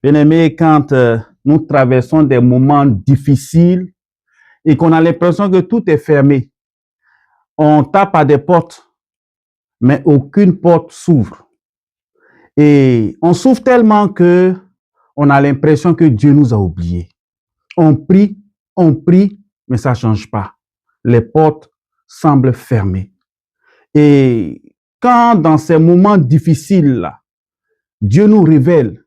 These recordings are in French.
Bien-aimés, quand nous traversons des moments difficiles et qu'on a l'impression que tout est fermé, on tape à des portes, mais aucune porte s'ouvre. Et on souffre tellement que on a l'impression que Dieu nous a oubliés. On prie, mais ça ne change pas. Les portes semblent fermées. Et quand dans ces moments difficiles-là, Dieu nous révèle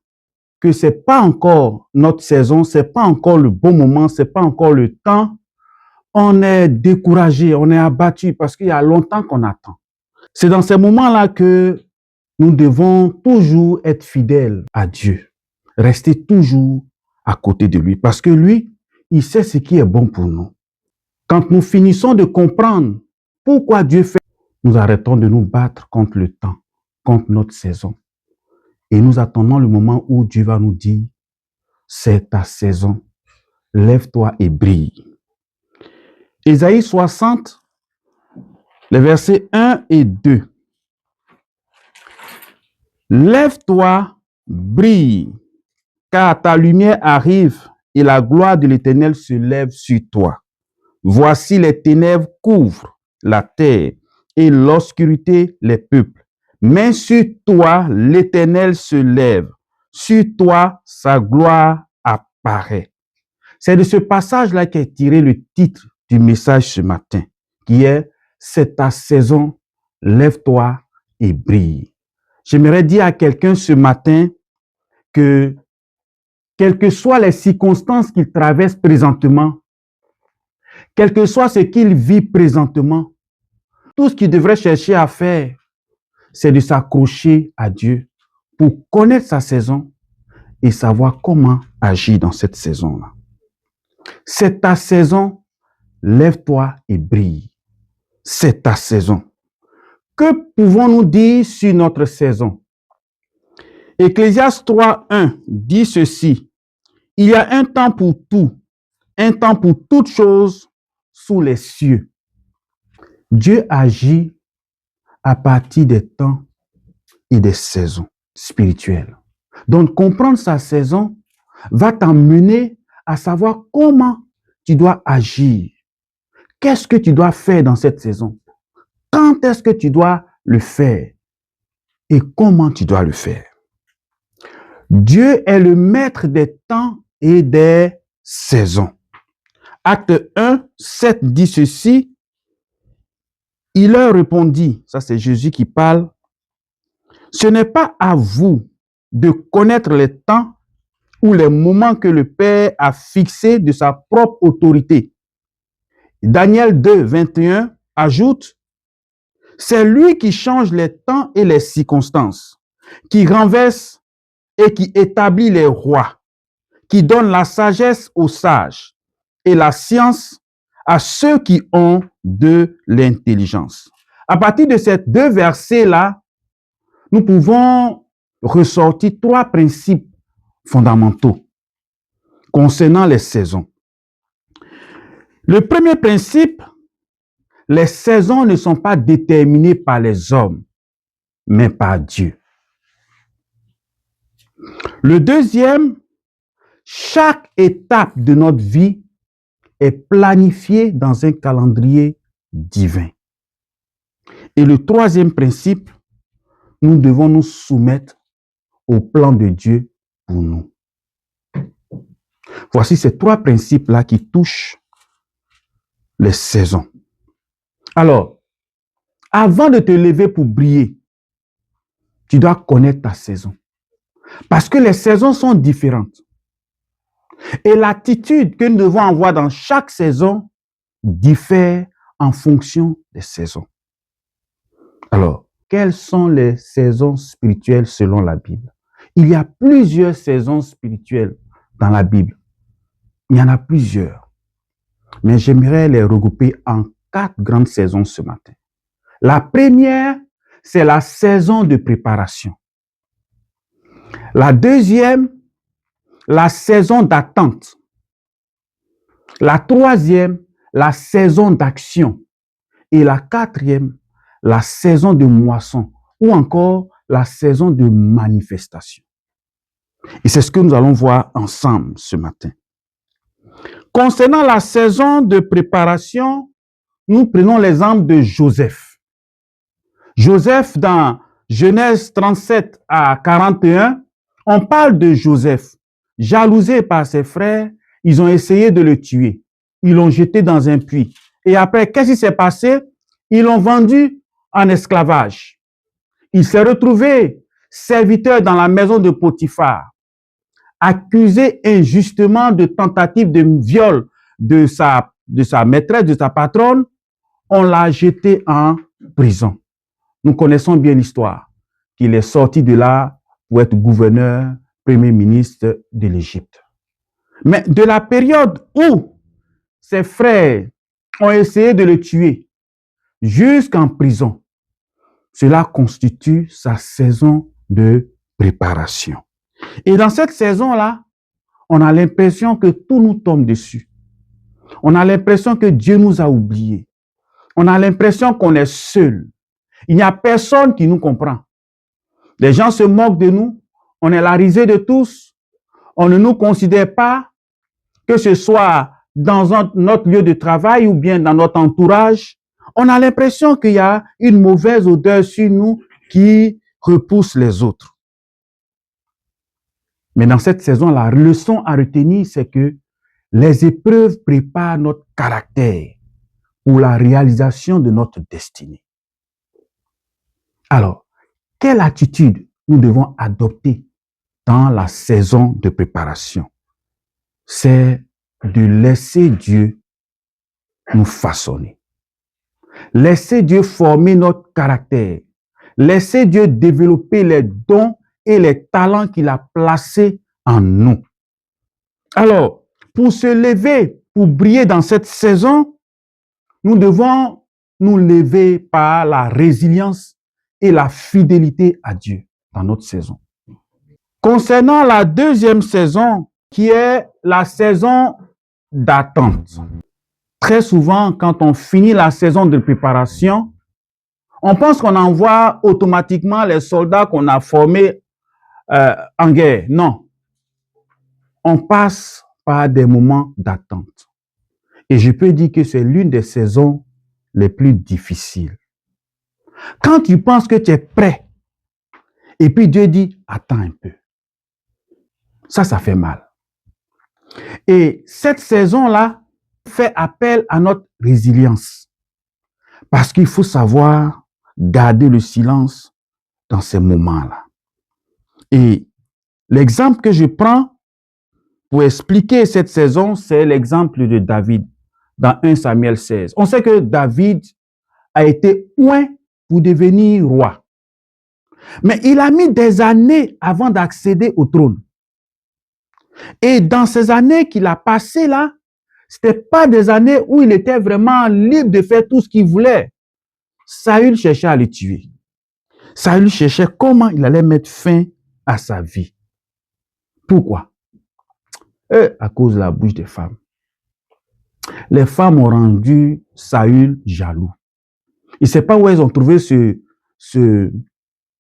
que c'est pas encore notre saison, c'est pas encore le bon moment, c'est pas encore le temps, on est découragé, on est abattu parce qu'il y a longtemps qu'on attend. C'est dans ces moments-là que nous devons toujours être fidèles à Dieu, rester toujours à côté de lui parce que lui, il sait ce qui est bon pour nous. Quand nous finissons de comprendre pourquoi Dieu fait, nous arrêtons de nous battre contre le temps, contre notre saison. Et nous attendons le moment où Dieu va nous dire, c'est ta saison, lève-toi et brille. Ésaïe 60, les versets 1 et 2. Lève-toi, brille, car ta lumière arrive et la gloire de l'Éternel se lève sur toi. Voici les ténèbres couvrent la terre et l'obscurité les peuples. Mais sur toi, l'Éternel se lève. Sur toi, sa gloire apparaît. C'est de ce passage-là qu'est tiré le titre du message ce matin, qui est « C'est ta saison, lève-toi et brille ». J'aimerais dire à quelqu'un ce matin que, quelles que soient les circonstances qu'il traverse présentement, quel que soit ce qu'il vit présentement, tout ce qu'il devrait chercher à faire, c'est de s'accrocher à Dieu pour connaître sa saison et savoir comment agir dans cette saison-là. C'est ta saison, lève-toi et brille. C'est ta saison. Que pouvons-nous dire sur notre saison? Ecclésiaste 3:1 dit ceci. Il y a un temps pour tout, un temps pour toutes choses sous les cieux. Dieu agit à partir des temps et des saisons spirituelles. Donc, comprendre sa saison va t'emmener à savoir comment tu dois agir. Qu'est-ce que tu dois faire dans cette saison? Quand est-ce que tu dois le faire? Et comment tu dois le faire? Dieu est le maître des temps et des saisons. Acte 1, 7 dit ceci. Il leur répondit, ça c'est Jésus qui parle, ce n'est pas à vous de connaître les temps ou les moments que le Père a fixés de sa propre autorité. Daniel 2, 21 ajoute, c'est lui qui change les temps et les circonstances, qui renverse et qui établit les rois, qui donne la sagesse aux sages et la science à ceux qui ont de l'intelligence. À partir de ces deux versets-là, nous pouvons ressortir trois principes fondamentaux concernant les saisons. Le premier principe, les saisons ne sont pas déterminées par les hommes, mais par Dieu. Le deuxième, chaque étape de notre vie est planifiée dans un calendrier divin. Et le troisième principe, nous devons nous soumettre au plan de Dieu pour nous. Voici ces trois principes-là qui touchent les saisons. Alors, avant de te lever pour briller, tu dois connaître ta saison. Parce que les saisons sont différentes. Et l'attitude que nous devons avoir dans chaque saison diffère en fonction des saisons. Alors, quelles sont les saisons spirituelles selon la Bible? Il y a plusieurs saisons spirituelles dans la Bible. Il y en a plusieurs. Mais j'aimerais les regrouper en 4 grandes saisons ce matin. La première, c'est la saison de préparation. La deuxième, la saison d'attente. La troisième, la saison d'action. Et la quatrième, la saison de moisson ou encore la saison de manifestation. Et c'est ce que nous allons voir ensemble ce matin. Concernant la saison de préparation, nous prenons l'exemple de Joseph. Joseph, dans Genèse 37 à 41, on parle de Joseph. Jalousé par ses frères, ils ont essayé de le tuer. Ils l'ont jeté dans un puits. Et après, qu'est-ce qui s'est passé? Ils l'ont vendu en esclavage. Il s'est retrouvé serviteur dans la maison de Potiphar, accusé injustement de tentative de viol de sa maîtresse, de sa patronne. On l'a jeté en prison. Nous connaissons bien l'histoire, qu'il est sorti de là pour être gouverneur, premier ministre de l'Égypte. Mais de la période où ses frères ont essayé de le tuer jusqu'en prison, cela constitue sa saison de préparation. Et dans cette saison-là, on a l'impression que tout nous tombe dessus. On a l'impression que Dieu nous a oubliés. On a l'impression qu'on est seul. Il n'y a personne qui nous comprend. Les gens se moquent de nous. On est la risée de tous. On ne nous considère pas, que ce soit dans notre lieu de travail ou bien dans notre entourage. On a l'impression qu'il y a une mauvaise odeur sur nous qui repousse les autres. Mais dans cette saison, la leçon à retenir, c'est que les épreuves préparent notre caractère pour la réalisation de notre destinée. Alors, quelle attitude nous devons adopter dans la saison de préparation? C'est de laisser Dieu nous façonner. Laisser Dieu former notre caractère. Laisser Dieu développer les dons et les talents qu'il a placés en nous. Alors, pour se lever, pour briller dans cette saison, nous devons nous lever par la résilience et la fidélité à Dieu dans notre saison. Concernant la deuxième saison, qui est la saison d'attente. Très souvent, quand on finit la saison de préparation, on pense qu'on envoie automatiquement les soldats qu'on a formés en guerre. Non. On passe par des moments d'attente. Et je peux dire que c'est l'une des saisons les plus difficiles. Quand tu penses que tu es prêt, et puis Dieu dit, attends un peu. Ça fait mal. Et cette saison-là fait appel à notre résilience. Parce qu'il faut savoir garder le silence dans ces moments-là. Et l'exemple que je prends pour expliquer cette saison, c'est l'exemple de David dans 1 Samuel 16. On sait que David a été oint pour devenir roi. Mais il a mis des années avant d'accéder au trône. Et dans ces années qu'il a passées là, ce n'était pas des années où il était vraiment libre de faire tout ce qu'il voulait. Saül cherchait à le tuer. Saül cherchait comment il allait mettre fin à sa vie. Pourquoi? À cause de la bouche des femmes. Les femmes ont rendu Saül jaloux. Il ne sait pas où elles ont trouvé ce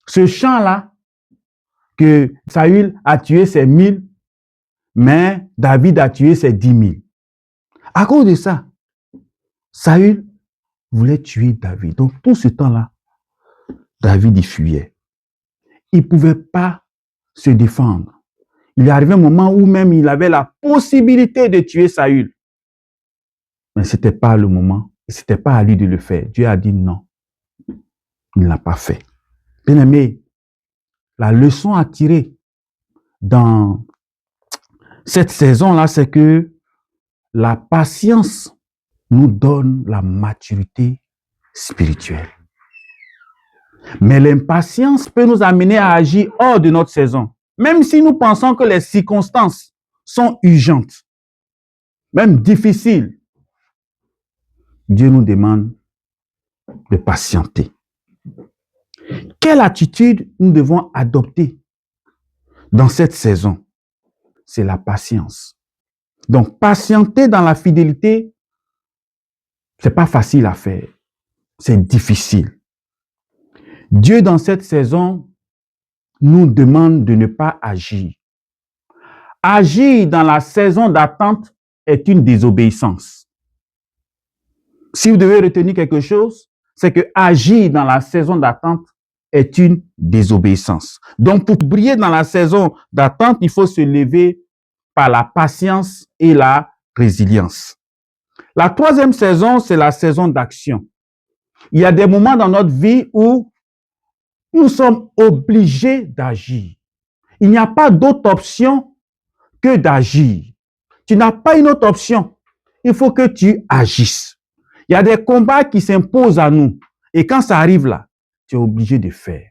chant-là, que Saül a tué ses 1000, mais David a tué ses 10 000. À cause de ça, Saül voulait tuer David. Donc, tout ce temps-là, David y fuyait. Il ne pouvait pas se défendre. Il est arrivé un moment où même il avait la possibilité de tuer Saül. Mais ce n'était pas le moment. Ce n'était pas à lui de le faire. Dieu a dit non. Il ne l'a pas fait. Bien aimé, la leçon à tirer dans cette saison-là, c'est que la patience nous donne la maturité spirituelle. Mais l'impatience peut nous amener à agir hors de notre saison. Même si nous pensons que les circonstances sont urgentes, même difficiles, Dieu nous demande de patienter. Quelle attitude nous devons adopter dans cette saison? C'est la patience. Donc, patienter dans la fidélité, ce n'est pas facile à faire. C'est difficile. Dieu, dans cette saison, nous demande de ne pas agir Agir dans la saison d'attente est une désobéissance. Si vous devez retenir quelque chose, c'est que agir dans la saison d'attente est une désobéissance. Donc, pour briller dans la saison d'attente, il faut se lever par la patience et la résilience. La troisième saison, c'est la saison d'action. Il y a des moments dans notre vie où nous sommes obligés d'agir. Il n'y a pas d'autre option que d'agir. Tu n'as pas une autre option. Il faut que tu agisses. Il y a des combats qui s'imposent à nous. Et quand ça arrive là, tu es obligé de faire.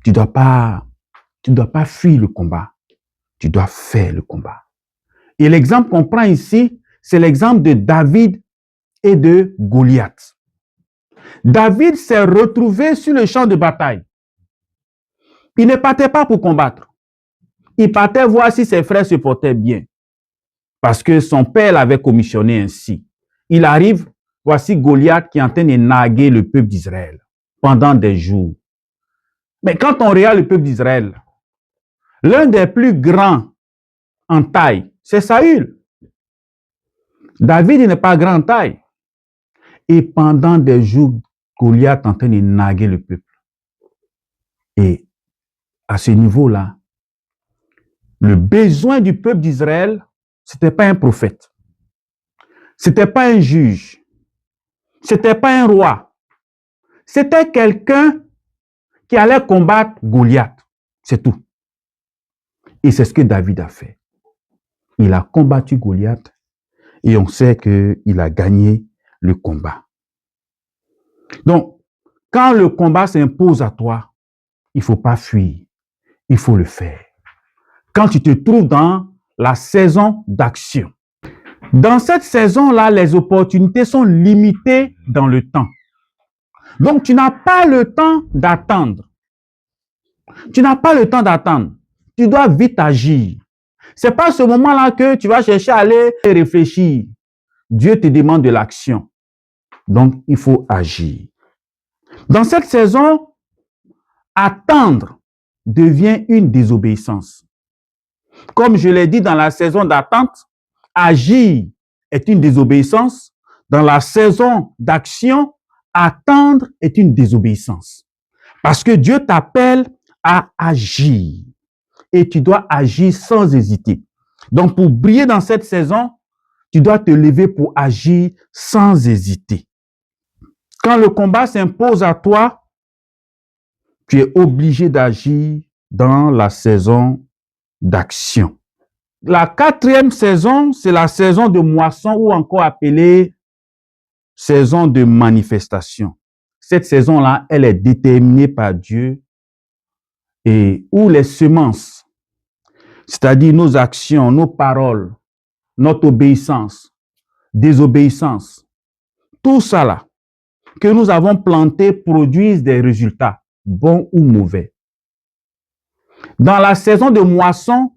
Tu dois pas fuir le combat. Tu dois faire le combat. Et l'exemple qu'on prend ici, c'est l'exemple de David et de Goliath. David s'est retrouvé sur le champ de bataille. Il ne partait pas pour combattre. Il partait voir si ses frères se portaient bien. Parce que son père l'avait commissionné ainsi. Il arrive, voici Goliath qui est en train de narguer le peuple d'Israël pendant des jours. Mais quand on regarde le peuple d'Israël, l'un des plus grands en taille, c'est Saül. David n'est pas grand en taille. Et pendant des jours, Goliath est en train de narguer le peuple. Et à ce niveau-là, le besoin du peuple d'Israël, ce n'était pas un prophète. Ce n'était pas un juge. Ce n'était pas un roi. C'était quelqu'un qui allait combattre Goliath. C'est tout. Et c'est ce que David a fait. Il a combattu Goliath et on sait qu'il a gagné le combat. Donc, quand le combat s'impose à toi, il ne faut pas fuir. Il faut le faire. Quand tu te trouves dans la saison d'action. Dans cette saison-là, les opportunités sont limitées dans le temps. Donc, tu n'as pas le temps d'attendre. Tu n'as pas le temps d'attendre. Tu dois vite agir. C'est pas ce moment-là que tu vas chercher à aller réfléchir. Dieu te demande de l'action. Donc, il faut agir. Dans cette saison, attendre devient une désobéissance. Comme je l'ai dit dans la saison d'attente, agir est une désobéissance. Dans la saison d'action, attendre est une désobéissance. Parce que Dieu t'appelle à agir. Et tu dois agir sans hésiter. Donc, pour briller dans cette saison, tu dois te lever pour agir sans hésiter. Quand le combat s'impose à toi, tu es obligé d'agir dans la saison d'action. La quatrième saison, c'est la saison de moisson ou encore appelée saison de manifestation. Cette saison-là, elle est déterminée par Dieu et où les semences, c'est-à-dire nos actions, nos paroles, notre obéissance, désobéissance, tout ça là, que nous avons planté produisent des résultats, bons ou mauvais. Dans la saison de moisson,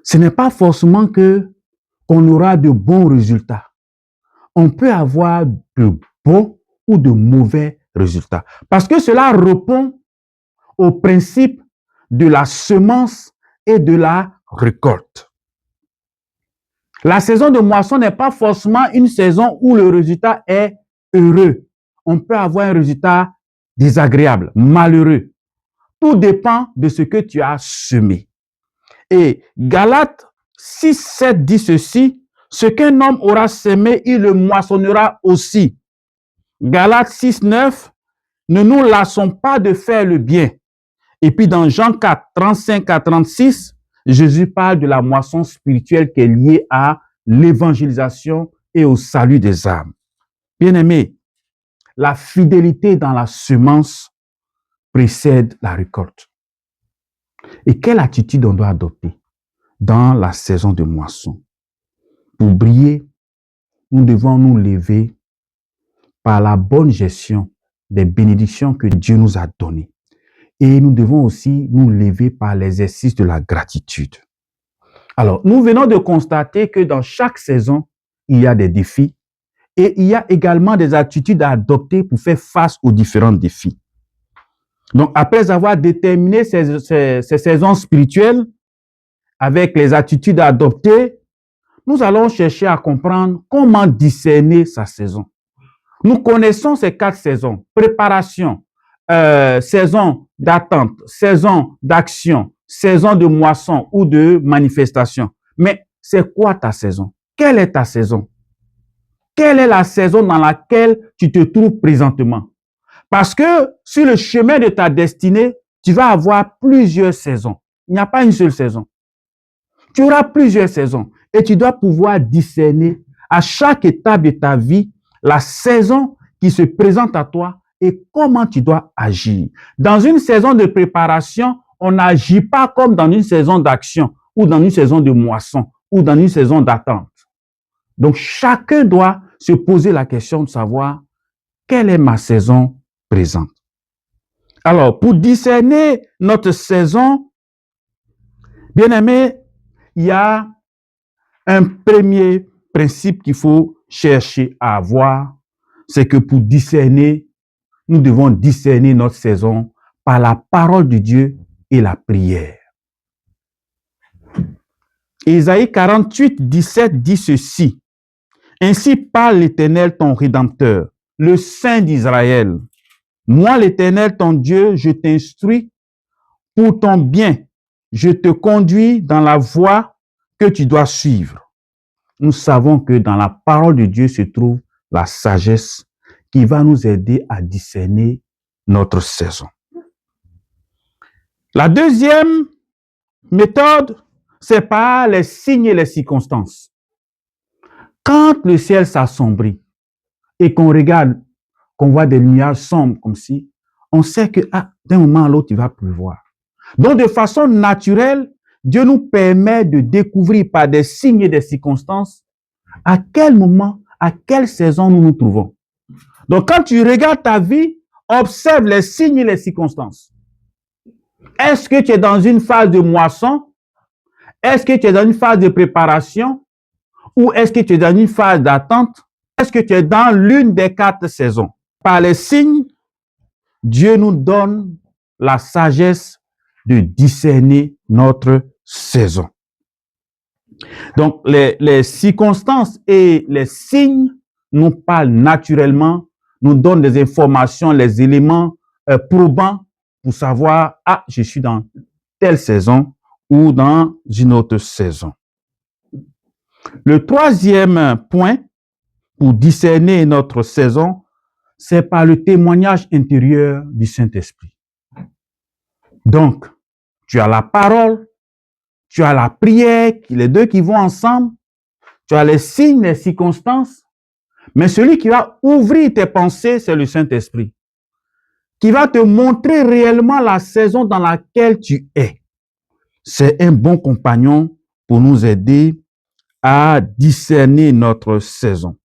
ce n'est pas forcément qu'on aura de bons résultats. On peut avoir de bons ou de mauvais résultats. Parce que cela répond au principe de la semence et de la récolte. La saison de moisson n'est pas forcément une saison où le résultat est heureux. On peut avoir un résultat désagréable, malheureux. Tout dépend de ce que tu as semé. Et Galates 6, 7 dit ceci, ce qu'un homme aura semé, il le moissonnera aussi. Galates 6, 9, ne nous lassons pas de faire le bien. Et puis dans Jean 4, 35 à 36, Jésus parle de la moisson spirituelle qui est liée à l'évangélisation et au salut des âmes. Bien-aimés, la fidélité dans la semence précède la récolte. Et quelle attitude on doit adopter dans la saison de moisson? Pour briller, nous devons nous lever par la bonne gestion des bénédictions que Dieu nous a données. Et nous devons aussi nous lever par l'exercice de la gratitude. Alors, nous venons de constater que dans chaque saison, il y a des défis et il y a également des attitudes à adopter pour faire face aux différents défis. Donc, après avoir déterminé ces saisons spirituelles avec les attitudes à adopter, nous allons chercher à comprendre comment discerner sa saison. Nous connaissons ces 4 saisons: préparation, saison d'attente, saison d'action, saison de moisson ou de manifestation. Mais c'est quoi ta saison? Quelle est ta saison? Quelle est la saison dans laquelle tu te trouves présentement? Parce que sur le chemin de ta destinée, tu vas avoir plusieurs saisons. Il n'y a pas une seule saison. Tu auras plusieurs saisons et tu dois pouvoir discerner à chaque étape de ta vie la saison qui se présente à toi et comment tu dois agir. Dans une saison de préparation, on n'agit pas comme dans une saison d'action ou dans une saison de moisson ou dans une saison d'attente. Donc, chacun doit se poser la question de savoir quelle est ma saison présente. Alors, pour discerner notre saison, bien aimé, il y a un premier principe qu'il faut chercher à avoir, c'est que pour discerner, nous devons discerner notre saison par la parole de Dieu et la prière. Ésaïe 48, 17 dit ceci: Ainsi parle l'Éternel ton Rédempteur, le Saint d'Israël. Moi, l'Éternel ton Dieu, je t'instruis pour ton bien. Je te conduis dans la voie que tu dois suivre. Nous savons que dans la parole de Dieu se trouve la sagesse qui va nous aider à discerner notre saison. La deuxième méthode, c'est par les signes et les circonstances. Quand le ciel s'assombrit et qu'on regarde, qu'on voit des nuages sombres comme si, on sait que d'un moment à l'autre, il va pleuvoir. Donc, de façon naturelle, Dieu nous permet de découvrir par des signes et des circonstances à quel moment, à quelle saison nous nous trouvons. Donc, quand tu regardes ta vie, observe les signes et les circonstances. Est-ce que tu es dans une phase de moisson? Est-ce que tu es dans une phase de préparation? Ou est-ce que tu es dans une phase d'attente? Est-ce que tu es dans l'une des 4 saisons? Par les signes, Dieu nous donne la sagesse de discerner notre saison. Donc, les circonstances et les signes nous parlent naturellement, nous donnent des informations, les éléments probants pour savoir, je suis dans telle saison ou dans une autre saison. Le troisième point pour discerner notre saison, c'est par le témoignage intérieur du Saint-Esprit. Donc, tu as la parole, tu as la prière, les deux qui vont ensemble, tu as les signes, les circonstances, mais celui qui va ouvrir tes pensées, c'est le Saint-Esprit, qui va te montrer réellement la saison dans laquelle tu es. C'est un bon compagnon pour nous aider à discerner notre saison.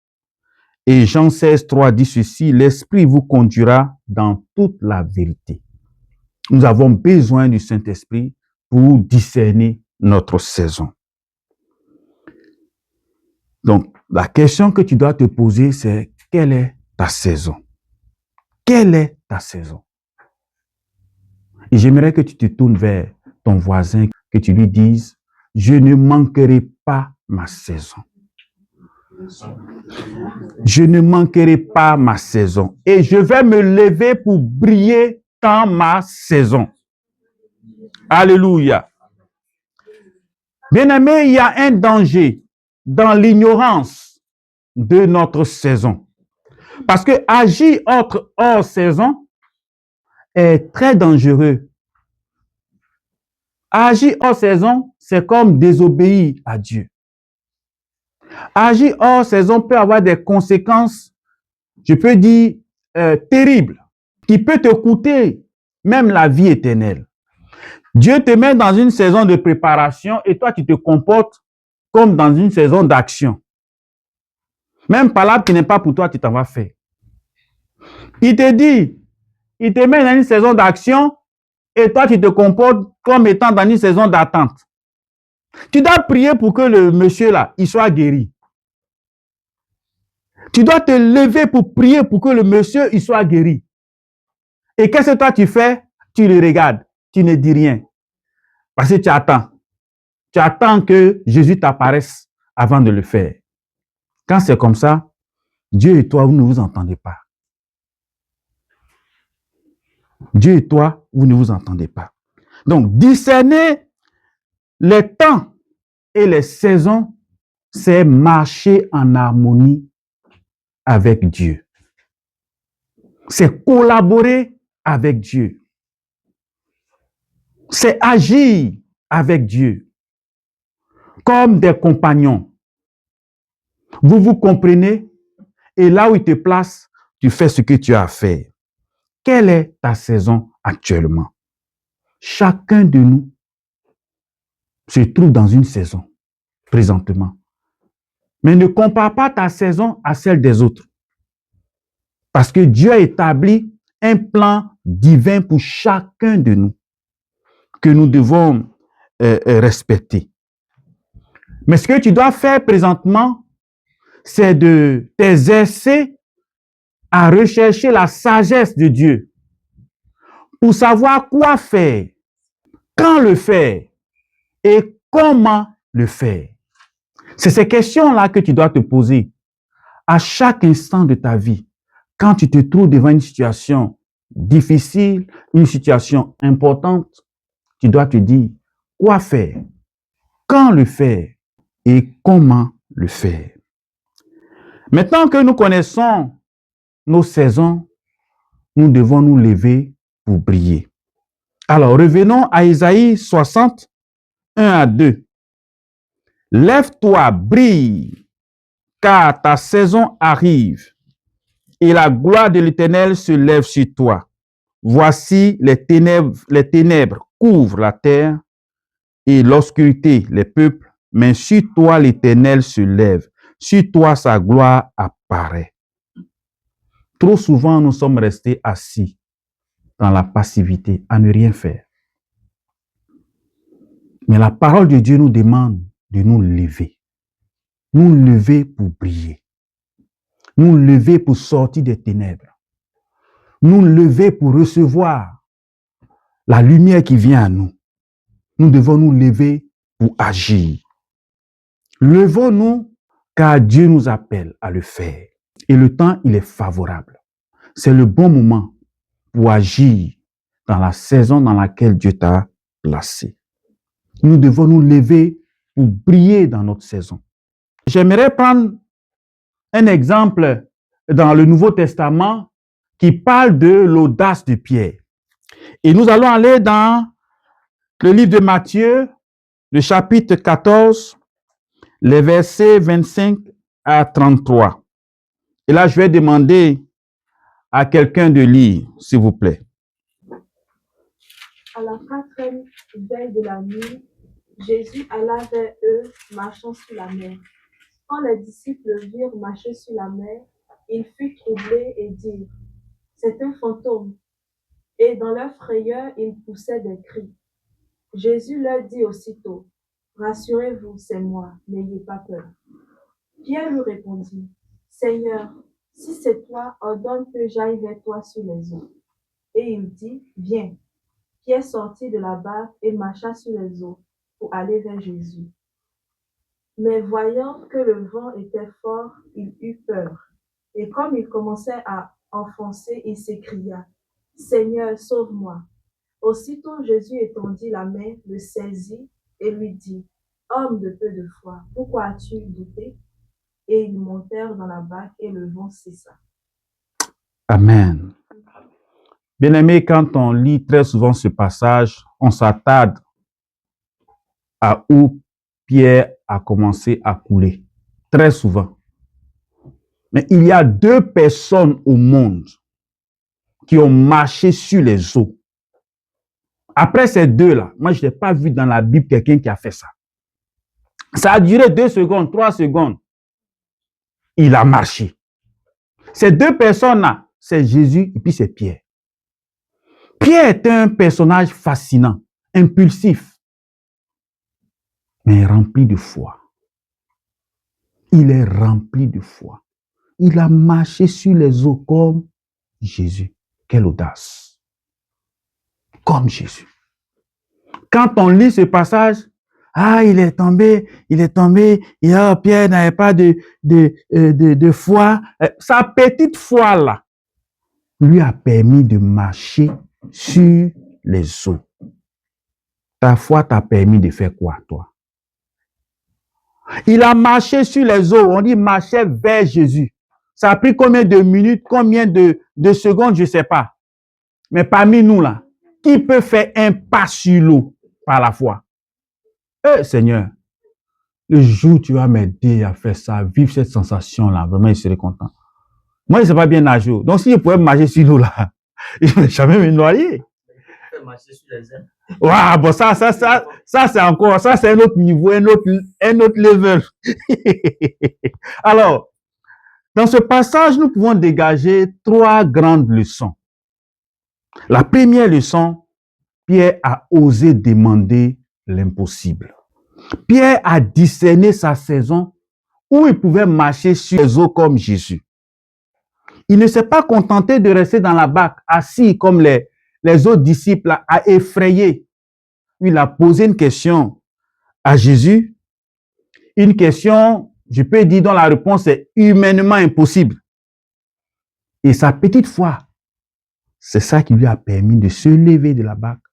Et Jean 16, 3 dit ceci: l'Esprit vous conduira dans toute la vérité. Nous avons besoin du Saint-Esprit pour discerner notre saison. Donc, la question que tu dois te poser, c'est: quelle est ta saison? Quelle est ta saison? Et j'aimerais que tu te tournes vers ton voisin, que tu lui dises: je ne manquerai pas ma saison. Je ne manquerai pas ma saison. Et je vais me lever pour briller dans ma saison. Alléluia. Bien-aimé, il y a un danger dans l'ignorance de notre saison. Parce que agir hors saison est très dangereux. Agir hors saison, c'est comme désobéir à Dieu. Agir hors saison peut avoir des conséquences, je peux dire, terribles, qui peut te coûter même la vie éternelle. Dieu te met dans une saison de préparation et toi, tu te comportes comme dans une saison d'action. Même palabre qui n'est pas pour toi, tu t'en vas faire. Il te dit, il te met dans une saison d'action et toi, tu te comportes comme étant dans une saison d'attente. Tu dois prier pour que le monsieur là, il soit guéri. Tu dois te lever pour prier pour que le monsieur, il soit guéri. Et qu'est-ce que toi tu fais? Tu le regardes, tu ne dis rien. Parce que tu attends. tu attends que Jésus t'apparaisse avant de le faire. Quand c'est comme ça, Dieu et toi, vous ne vous entendez pas. Dieu et toi, vous ne vous entendez pas. Donc, discerner les temps et les saisons, c'est marcher en harmonie avec Dieu. C'est collaborer avec Dieu. C'est agir avec Dieu. Comme des compagnons. Vous vous comprenez et là où il te place, tu fais ce que tu as à faire. Quelle est ta saison actuellement? Chacun de nous se trouve dans une saison présentement. Mais ne compare pas ta saison à celle des autres. Parce que Dieu a établi un plan divin pour chacun de nous que nous devons respecter. Mais ce que tu dois faire présentement, c'est de t'exercer à rechercher la sagesse de Dieu pour savoir quoi faire, quand le faire et comment le faire. C'est ces questions-là que tu dois te poser à chaque instant de ta vie. Quand tu te trouves devant une situation difficile, une situation importante, tu dois te dire quoi faire, quand le faire et comment le faire. Maintenant que nous connaissons nos saisons, nous devons nous lever pour briller. Alors, revenons à Isaïe 60, 1 à 2. Lève-toi, brille, car ta saison arrive, et la gloire de l'Éternel se lève sur toi. Voici les ténèbres couvrent la terre, et l'obscurité les peuples, mais sur toi l'Éternel se lève, sur toi sa gloire apparaît. Trop souvent, nous sommes restés assis dans la passivité, à ne rien faire. Mais la parole de Dieu nous demande de nous lever. Nous lever pour briller. Nous lever pour sortir des ténèbres. Nous lever pour recevoir la lumière qui vient à nous. Nous devons nous lever pour agir. Levons-nous car Dieu nous appelle à le faire. Et le temps, il est favorable. C'est le bon moment pour agir dans la saison dans laquelle Dieu t'a placé. Nous devons nous lever pour briller dans notre saison. J'aimerais prendre un exemple dans le Nouveau Testament qui parle de l'audace de Pierre. Et nous allons aller dans le livre de Matthieu, le chapitre 14, les versets 25 à 33. Et là, je vais demander à quelqu'un de lire, s'il vous plaît. À la 4e veille de la nuit, Jésus alla vers eux, marchant sur la mer. Quand les disciples le virent marcher sur la mer, ils furent troublés et dirent, c'est un fantôme. Et dans leur frayeur, ils poussaient des cris. Jésus leur dit aussitôt, rassurez-vous, c'est moi, n'ayez pas peur. Pierre lui répondit, Seigneur, si c'est toi, ordonne que j'aille vers toi sur les eaux. Et il dit, viens. Pierre sortit de la barque et marcha sur les eaux pour aller vers Jésus. Mais voyant que le vent était fort, il eut peur. Et comme il commençait à enfoncer, il s'écria, Seigneur, sauve-moi. Aussitôt Jésus étendit la main, le saisit et lui dit, Homme de peu de foi, pourquoi as-tu douté? Et ils montèrent dans la barque et le vent cessa. Amen. Bien-aimé, quand on lit très souvent ce passage, on s'attarde à où Pierre a commencé à couler. Très souvent. Mais il y a deux personnes au monde qui ont marché sur les eaux. Après ces deux-là, moi, je n'ai pas vu dans la Bible quelqu'un qui a fait ça. Ça a duré 2 secondes, 3 secondes. Il a marché. Ces deux personnes-là, c'est Jésus et puis c'est Pierre. Pierre est un personnage fascinant, impulsif, mais rempli de foi. Il est rempli de foi. Il a marché sur les eaux comme Jésus. Quelle audace! Comme Jésus. Quand on lit ce passage, Ah, il est tombé, et oh, Pierre n'avait pas de foi. Sa petite foi là lui a permis de marcher sur les eaux. Ta foi t'a permis de faire quoi, toi? Il a marché sur les eaux, on dit marchait vers Jésus. Ça a pris combien de minutes, combien de secondes, je ne sais pas. Mais parmi nous là, qui peut faire un pas sur l'eau par la foi? Seigneur, le jour où tu vas m'aider à faire ça, vivre cette sensation-là, vraiment, je serai content. Moi, je ne sais pas bien nager. Donc, si je pouvais marcher sur l'eau là, je ne vais jamais me noyer. Marcher sur les ailes. Waouh, bon, ça, c'est encore, ça, c'est un autre niveau, un autre level. Alors, dans ce passage, nous pouvons dégager 3 grandes leçons. La première leçon, Pierre a osé demander l'impossible. Pierre a discerné sa saison où il pouvait marcher sur les eaux comme Jésus. Il ne s'est pas contenté de rester dans la barque, assis comme les autres disciples, à effrayer. Il a posé une question à Jésus, une question, je peux dire, dont la réponse est humainement impossible. Et sa petite foi, c'est ça qui lui a permis de se lever de la barque,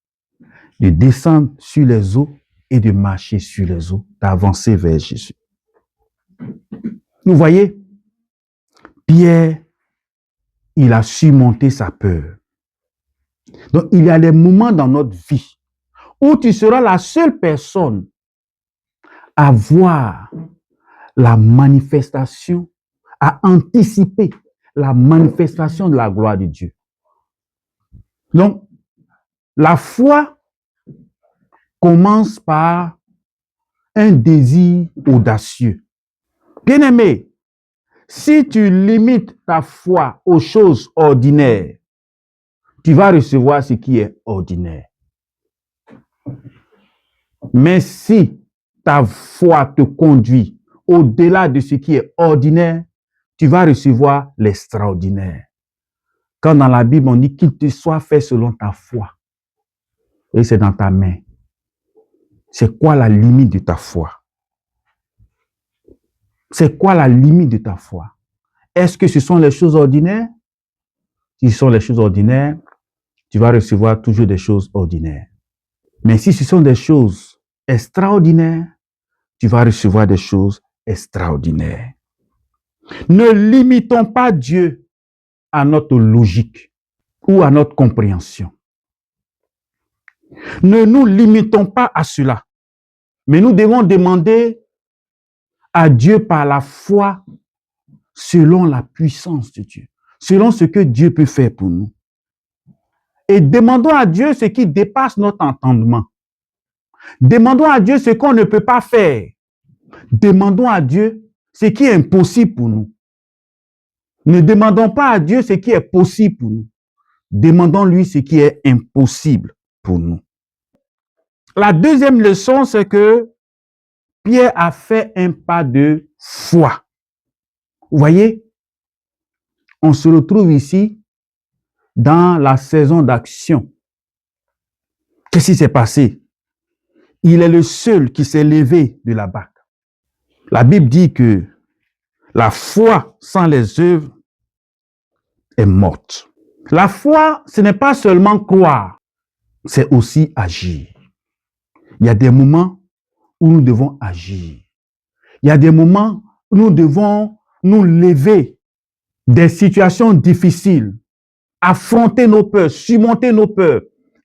de descendre sur les eaux et de marcher sur les eaux, d'avancer vers Jésus. Vous voyez, Pierre, il a surmonté sa peur. Donc, il y a des moments dans notre vie où tu seras la seule personne à voir la manifestation, à anticiper la manifestation de la gloire de Dieu. Donc, la foi commence par un désir audacieux. Bien-aimé, si tu limites ta foi aux choses ordinaires, tu vas recevoir ce qui est ordinaire. Mais si ta foi te conduit au-delà de ce qui est ordinaire, tu vas recevoir l'extraordinaire. Quand dans la Bible, on dit qu'il te soit fait selon ta foi, et c'est dans ta main. C'est quoi la limite de ta foi? C'est quoi la limite de ta foi? Est-ce que ce sont les choses ordinaires? Si ce sont les choses ordinaires, tu vas recevoir toujours des choses ordinaires. Mais si ce sont des choses extraordinaires, tu vas recevoir des choses extraordinaires. Ne limitons pas Dieu à notre logique ou à notre compréhension. Ne nous limitons pas à cela, mais nous devons demander à Dieu par la foi selon la puissance de Dieu, selon ce que Dieu peut faire pour nous. Et demandons à Dieu ce qui dépasse notre entendement. Demandons à Dieu ce qu'on ne peut pas faire. Demandons à Dieu ce qui est impossible pour nous. Ne demandons pas à Dieu ce qui est possible pour nous. Demandons-lui ce qui est impossible pour nous. La deuxième leçon, c'est que Pierre a fait un pas de foi. Vous voyez, on se retrouve ici dans la saison d'action. Qu'est-ce qui s'est passé? Il est le seul qui s'est levé de la barque. La Bible dit que la foi sans les œuvres est morte. La foi, ce n'est pas seulement croire, c'est aussi agir. Il y a des moments où nous devons agir. Il y a des moments où nous devons nous lever des situations difficiles, affronter nos peurs, surmonter nos peurs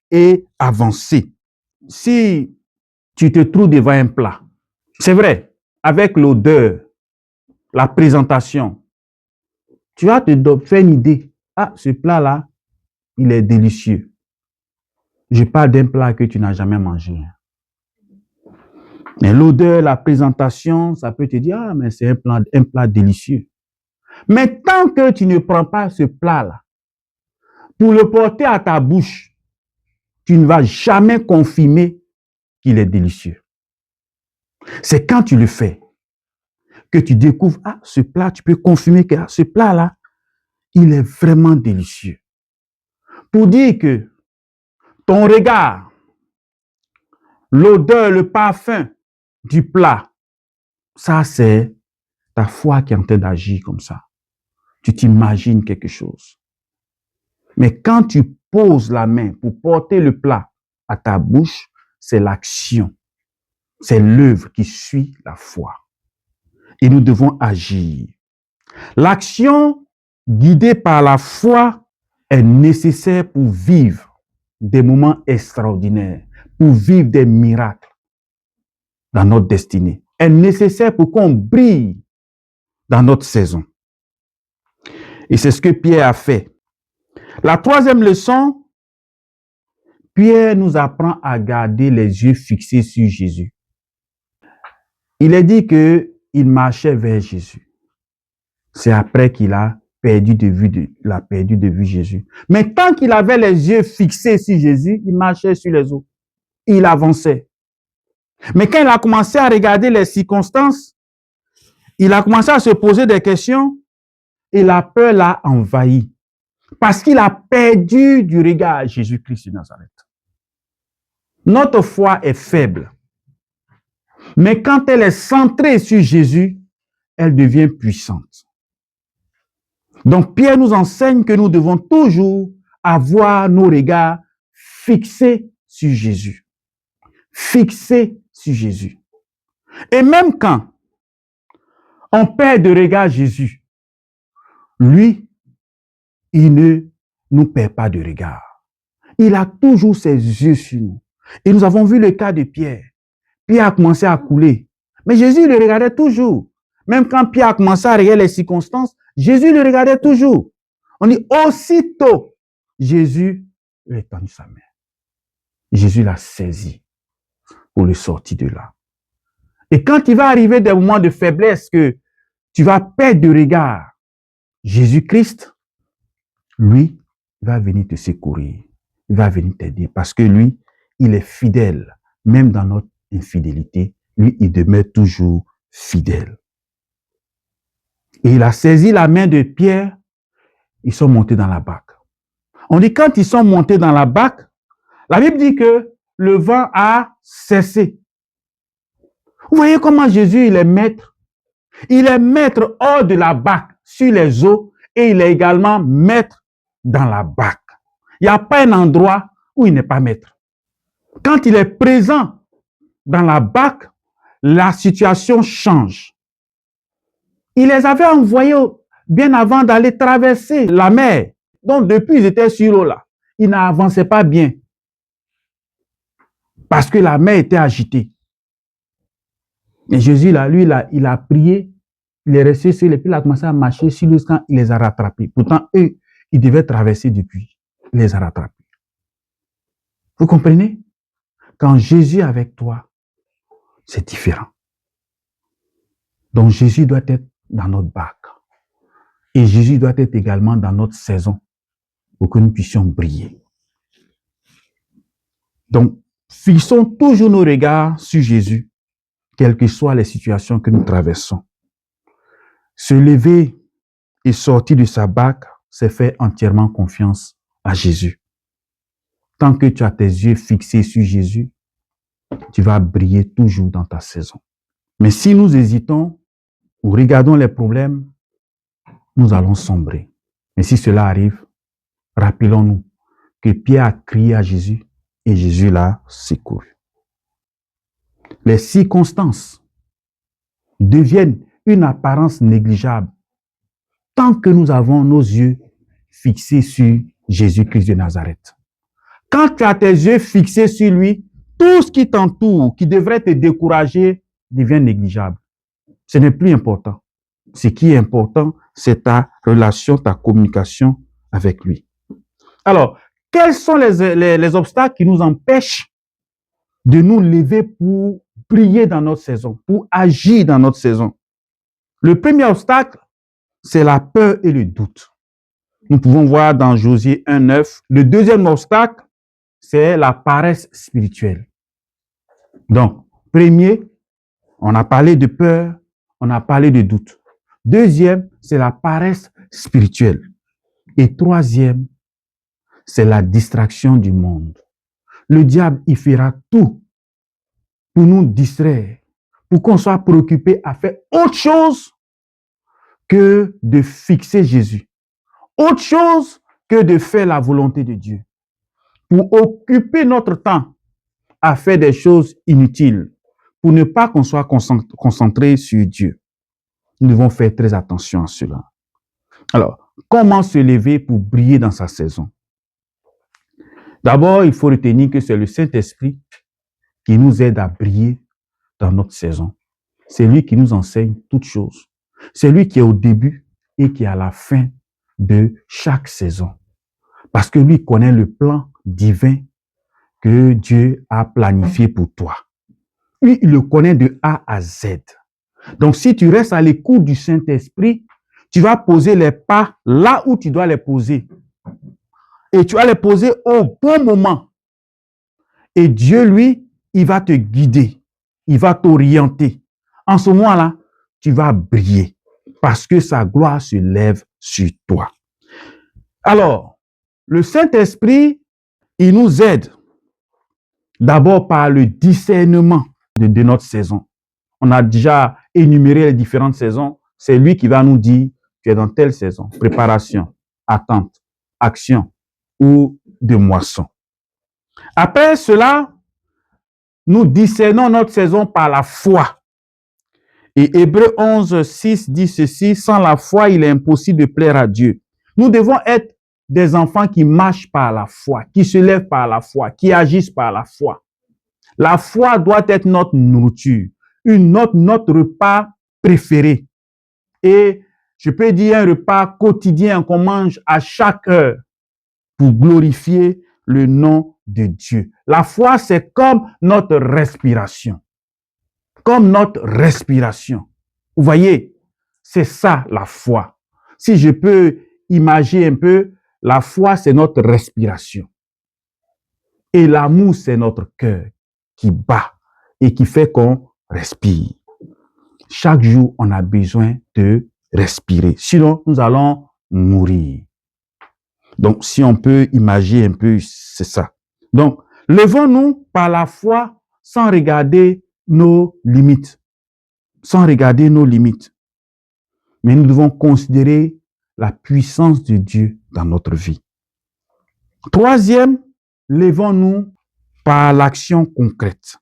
et avancer. Si tu te trouves devant un plat, c'est vrai, avec l'odeur, la présentation, tu vas te faire une idée. Ah, ce plat-là, il est délicieux. Je parle d'un plat que tu n'as jamais mangé. Mais l'odeur, la présentation, ça peut te dire, ah, mais c'est un plat délicieux. Mais tant que tu ne prends pas ce plat-là, pour le porter à ta bouche, tu ne vas jamais confirmer qu'il est délicieux. C'est quand tu le fais que tu découvres, ah, ce plat, tu peux confirmer que ce plat-là, il est vraiment délicieux. Pour dire que ton regard, l'odeur, le parfum, du plat, ça c'est ta foi qui est en train d'agir comme ça. Tu t'imagines quelque chose. Mais quand tu poses la main pour porter le plat à ta bouche, c'est l'action. C'est l'œuvre qui suit la foi. Et nous devons agir. L'action guidée par la foi est nécessaire pour vivre des moments extraordinaires, pour vivre des miracles dans notre destinée. Est nécessaire pour qu'on brille dans notre saison. Et c'est ce que Pierre a fait. La troisième leçon, Pierre nous apprend à garder les yeux fixés sur Jésus. Il est dit qu'il marchait vers Jésus. C'est après qu'il a perdu de vue Jésus. Mais tant qu'il avait les yeux fixés sur Jésus, il marchait sur les eaux. Il avançait. Mais quand il a commencé à regarder les circonstances, il a commencé à se poser des questions et la peur l'a envahi. Parce qu'il a perdu du regard Jésus-Christ de Nazareth. Notre foi est faible. Mais quand elle est centrée sur Jésus, elle devient puissante. Donc Pierre nous enseigne que nous devons toujours avoir nos regards fixés sur Jésus. Fixés sur Jésus. Et même quand on perd de regard Jésus, lui, il ne nous perd pas de regard. Il a toujours ses yeux sur nous. Et nous avons vu le cas de Pierre. Pierre a commencé à couler. Mais Jésus le regardait toujours. Même quand Pierre a commencé à regarder les circonstances, Jésus le regardait toujours. On dit aussitôt, Jésus a étendu sa main. Jésus l'a saisi pour le sortir de là. Et quand il va arriver des moments de faiblesse que tu vas perdre de regard, Jésus-Christ, lui, va venir te secourir. Il va venir t'aider parce que lui, il est fidèle. Même dans notre infidélité, lui, il demeure toujours fidèle. Et il a saisi la main de Pierre, ils sont montés dans la barque. On dit quand ils sont montés dans la barque, la Bible dit que le vent a cessé. Vous voyez comment Jésus, il est maître. Il est maître hors de la barque, sur les eaux, et il est également maître dans la barque. Il n'y a pas un endroit où il n'est pas maître. Quand il est présent dans la barque, la situation change. Il les avait envoyés bien avant d'aller traverser la mer. Donc, depuis, ils étaient sur l'eau là. Ils n'avançaient pas bien. Parce que la mer était agitée. Et Jésus, là, lui, là, il a prié. Il est resté sur les pieds. Il a commencé à marcher sur l'eau quand il les a rattrapés. Pourtant, eux, ils devaient traverser depuis. Il les a rattrapés. Vous comprenez? Quand Jésus est avec toi, c'est différent. Donc, Jésus doit être dans notre barque. Et Jésus doit être également dans notre saison pour que nous puissions briller. Donc, fixons toujours nos regards sur Jésus, quelles que soient les situations que nous traversons. Se lever et sortir de sa barque, c'est faire entièrement confiance à Jésus. Tant que tu as tes yeux fixés sur Jésus, tu vas briller toujours dans ta saison. Mais si nous hésitons ou regardons les problèmes, nous allons sombrer. Mais si cela arrive, rappelons-nous que Pierre a crié à Jésus et Jésus l'a secouru. Les circonstances deviennent une apparence négligeable tant que nous avons nos yeux fixés sur Jésus-Christ de Nazareth. Quand tu as tes yeux fixés sur lui, tout ce qui t'entoure, qui devrait te décourager, devient négligeable. Ce n'est plus important. Ce qui est important, c'est ta relation, ta communication avec lui. Alors, quels sont les obstacles qui nous empêchent de nous lever pour briller dans notre saison, pour agir dans notre saison? Le premier obstacle, c'est la peur et le doute. Nous pouvons voir dans Josué 1:9. Le deuxième obstacle, c'est la paresse spirituelle. Donc, premier, on a parlé de peur, on a parlé de doute. Deuxième, c'est la paresse spirituelle. Et troisième, c'est la distraction du monde. Le diable, il fera tout pour nous distraire, pour qu'on soit préoccupé à faire autre chose que de fixer Jésus. Autre chose que de faire la volonté de Dieu. Pour occuper notre temps à faire des choses inutiles, pour ne pas qu'on soit concentré sur Dieu. Nous devons faire très attention à cela. Alors, comment se lever pour briller dans sa saison? D'abord, il faut retenir que c'est le Saint-Esprit qui nous aide à briller dans notre saison. C'est lui qui nous enseigne toutes choses. C'est lui qui est au début et qui est à la fin de chaque saison. Parce que lui connaît le plan divin que Dieu a planifié pour toi. Lui, il le connaît de A à Z. Donc, si tu restes à l'écoute du Saint-Esprit, tu vas poser les pas là où tu dois les poser. Et tu vas les poser au bon moment. Et Dieu, lui, il va te guider. Il va t'orienter. En ce moment-là, tu vas briller parce que sa gloire se lève sur toi. Alors, le Saint-Esprit, il nous aide d'abord par le discernement de notre saison. On a déjà énuméré les différentes saisons. C'est lui qui va nous dire, tu es dans telle saison, préparation, attente, action ou de moisson. Après cela, nous discernons notre saison par la foi. Et Hébreux 11, 6 dit ceci, sans la foi, il est impossible de plaire à Dieu. Nous devons être des enfants qui marchent par la foi, qui se lèvent par la foi, qui agissent par la foi. La foi doit être notre nourriture, notre repas préféré. Et je peux dire un repas quotidien qu'on mange à chaque heure pour glorifier le nom de Dieu. La foi, c'est comme notre respiration. Comme notre respiration. Vous voyez, c'est ça la foi. Si je peux imaginer un peu, la foi, c'est notre respiration. Et l'amour, c'est notre cœur qui bat et qui fait qu'on respire. Chaque jour, on a besoin de respirer. Sinon, nous allons mourir. Donc, si on peut imaginer un peu, c'est ça. Donc, levons-nous par la foi sans regarder nos limites. Sans regarder nos limites. Mais nous devons considérer la puissance de Dieu dans notre vie. Troisième, levons-nous par l'action concrète.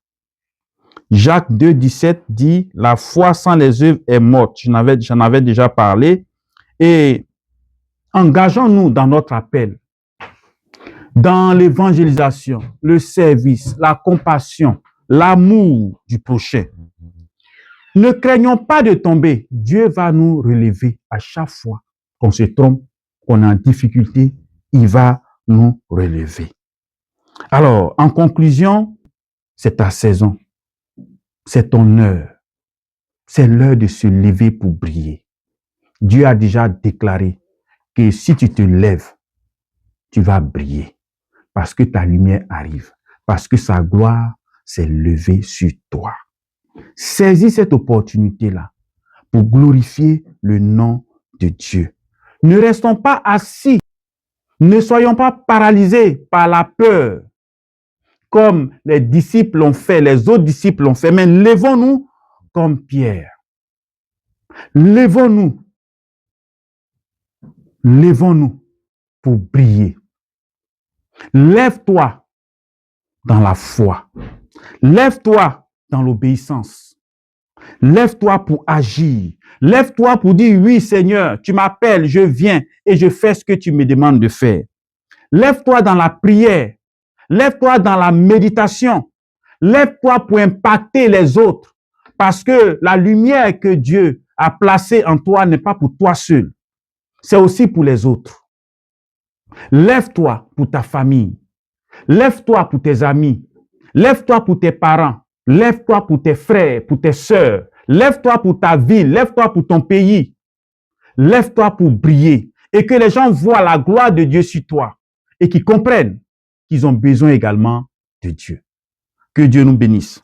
Jacques 2, 17 dit, la foi sans les œuvres est morte. J'en avais déjà parlé. Et engageons-nous dans notre appel, dans l'évangélisation, le service, la compassion, l'amour du prochain. Ne craignons pas de tomber. Dieu va nous relever à chaque fois qu'on se trompe, qu'on est en difficulté, il va nous relever. Alors, en conclusion, c'est ta saison. C'est ton heure. C'est l'heure de se lever pour briller. Dieu a déjà déclaré que si tu te lèves, tu vas briller. Parce que ta lumière arrive. Parce que sa gloire s'est levée sur toi. Saisis cette opportunité-là pour glorifier le nom de Dieu. Ne restons pas assis. Ne soyons pas paralysés par la peur, comme les disciples l'ont fait, les autres disciples l'ont fait, mais levons-nous comme Pierre. Levons-nous. Levons-nous pour briller. Lève-toi dans la foi. Lève-toi dans l'obéissance. Lève-toi pour agir. Lève-toi pour dire, oui Seigneur, tu m'appelles, je viens et je fais ce que tu me demandes de faire. Lève-toi dans la prière. Lève-toi dans la méditation. Lève-toi pour impacter les autres. Parce que la lumière que Dieu a placée en toi n'est pas pour toi seul. C'est aussi pour les autres. Lève-toi pour ta famille. Lève-toi pour tes amis. Lève-toi pour tes parents. Lève-toi pour tes frères, pour tes sœurs. Lève-toi pour ta ville. Lève-toi pour ton pays. Lève-toi pour briller. Et que les gens voient la gloire de Dieu sur toi. Et qu'ils comprennent qu'ils ont besoin également de Dieu. Que Dieu nous bénisse.